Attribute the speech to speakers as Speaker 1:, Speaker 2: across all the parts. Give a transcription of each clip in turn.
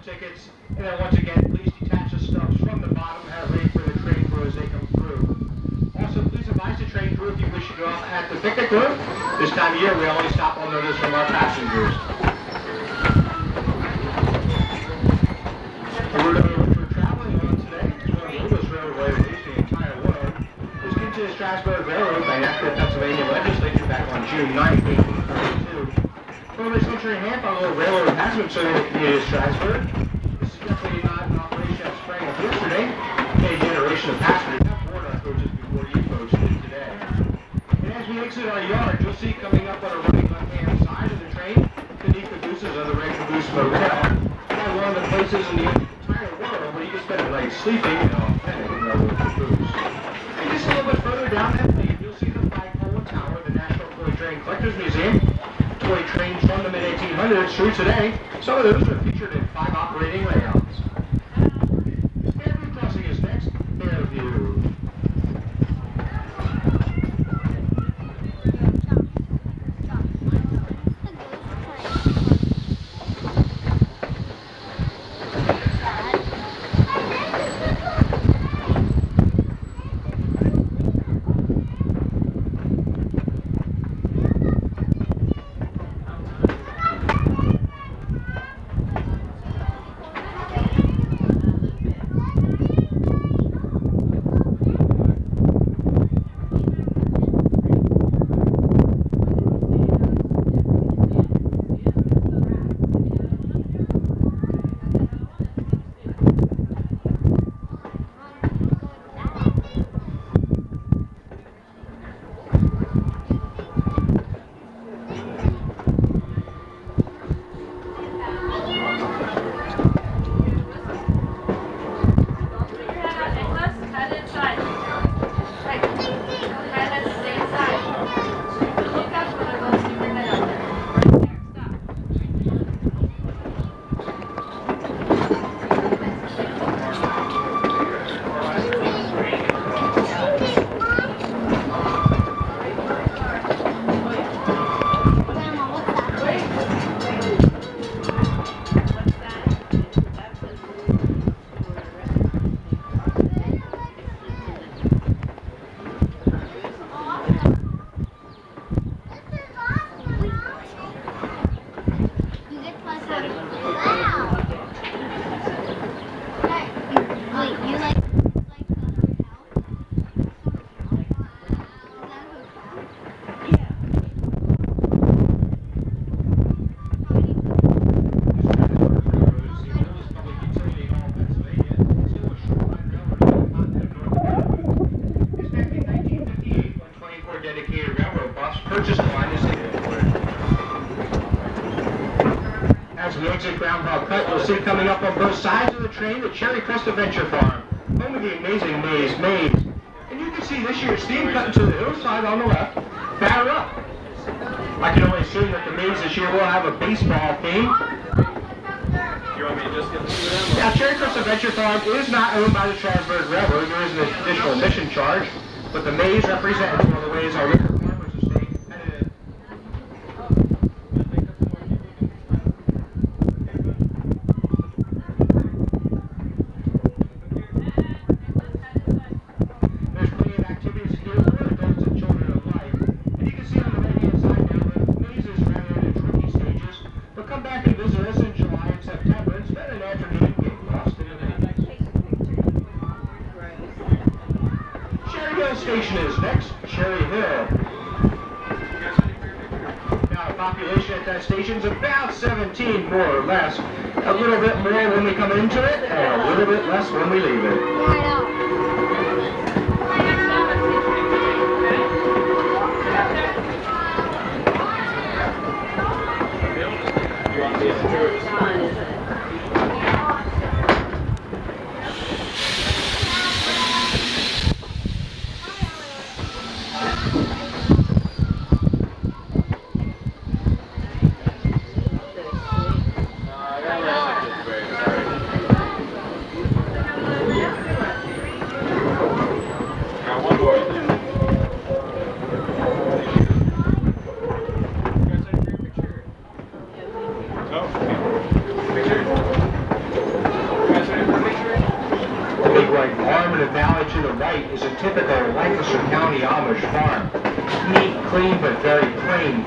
Speaker 1: tickets. And then once again, please detach the stubs from the bottom, have ready for the train crew as they come through. Also, please advise the train crew if you wish to go out at the picnic room. This time of year, we only stop on notice from our passengers. The route which we're traveling on today is one of the oldest railways in the entire world. It was given to the Strasburg Railroad by the Active Pennsylvania Legislature back on June 9, 1832. For over a century and a half, our little railroad has been serving the community of Strasburg. This is definitely not an operation that sprang up yesterday. A generation of passengers have boarded our coaches before you folks did today. And as we exit our yard, you'll see coming up on the right left-hand side of the train, beneath the boosters of the Red Caboose Motel. That's one of the places in the entire world where you can spend a night sleeping in an authentic railroad caboose. And just a little bit further down that lane, you'll see the flagpole and tower of the National Toy Train Collectors Museum. Toy trains from the mid-1800s through today. Some of those are featured in 5 operating layouts. Fairview Crossing is next. Fairview. Coming up on both sides of the train, the Cherry Crest Adventure Farm, home of the amazing maze. And you can see this year's theme cut into the hillside on the left, batter up. I can only assume that the maze this year will have a baseball theme.
Speaker 2: You want me to just get the
Speaker 1: Now, Cherry Crest Adventure Farm is not owned by the Strasburg Railroad. There is an additional admission charge, but the maze represents one of the ways our local farmers are staying competitive. Station is next, Cherry Hill. Now the population at that station is about 17, more or less. A little bit more when we come into it, and a little bit less when we leave it. right is a typical Lancaster County Amish farm. Neat, clean, but very plain.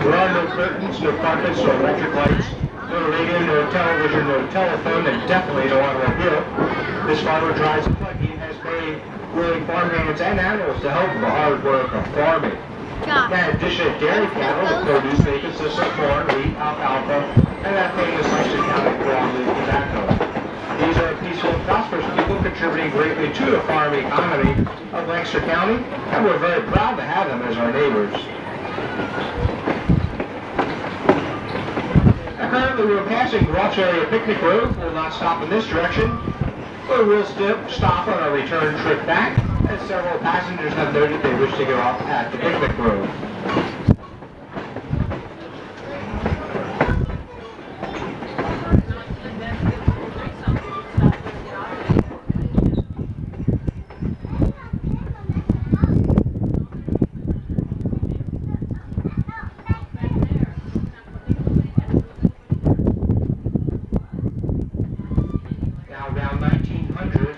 Speaker 1: There are no curtains, no carpets, no electric lights, no radio, no television, no telephone, and definitely no automobile. This farmer drives a buggy and has many willing farm hands and animals to help with the hard work of farming. Now, in addition to dairy cattle, the produce may consist of corn, wheat, alfalfa, and that famous Lancaster County broadleaf tobacco. These are peaceful and prosperous people contributing greatly to the farm economy of Lancaster County, and we're very proud to have them as our neighbors. Now, currently we're passing Ross Area Picnic Road. We'll not stop in this direction, but we'll stop on our return trip back, as several passengers have noted they wish to get off at the picnic road. Now, around 1900,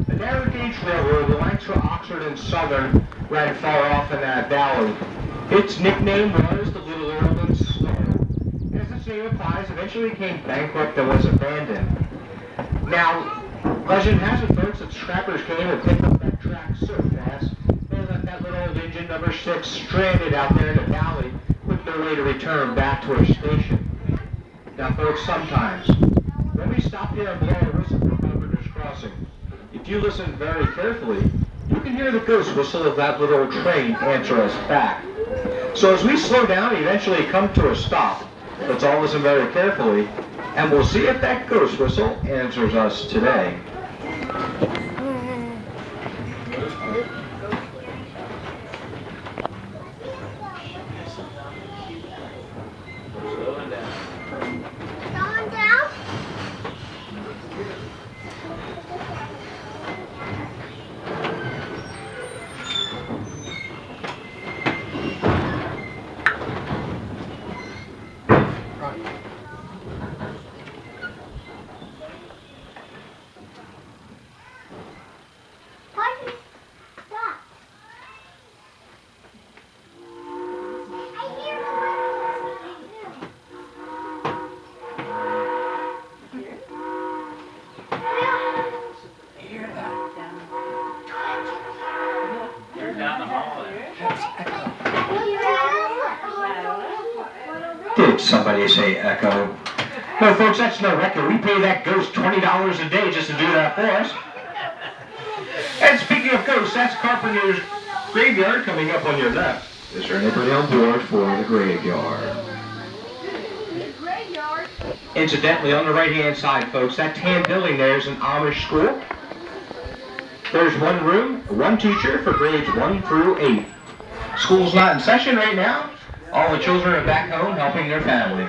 Speaker 1: the narrow gauge railroad, the Lancaster, Oxford, and Southern, ran far off in that valley. Its nickname was the Little Earl and Slow. As its name implies, eventually became bankrupt and was abandoned. Now, legend has it, folks, that scrappers came and picked up that track so fast, they left that little old engine number 6 stranded out there in the valley with no way to return back to our station. Now, folks, sometimes, when we stop here and blow our whistle for Governor's Crossing, if you listen very carefully, you can hear the ghost whistle of that little train answer us back. So as we slow down and eventually come to a stop, let's all listen very carefully, and we'll see if that ghost whistle answers us today. Did somebody say echo? No, folks, that's no echo. We pay that ghost $20 a day just to do that for us. And speaking of ghosts, that's Carpenter's Graveyard coming up on your left. Is there anybody on board for the graveyard? Incidentally, on the right-hand side, folks, that tan building there is an Amish school. There's one room, one teacher for grades 1 through 8. School's not in session right now. All the children are back home helping their family.